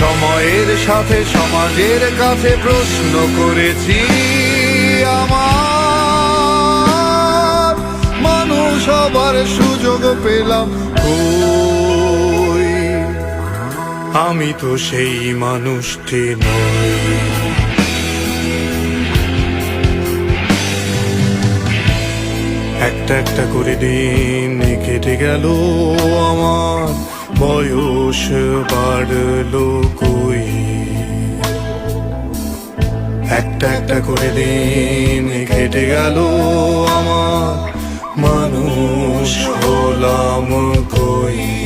সময়ের সাথে সমাজের কাছে প্রশ্ন করেছি আমার, মানুষ হবার সুযোগ পেলাম কই? আমি তো সেই মানুষটি নই। একটা একটা করে দিন কেটে গেল আমার, বয়স বাড়লো কই? একটা একটা করে দিন কেটে গেল আমার, মানুষ হলাম কই?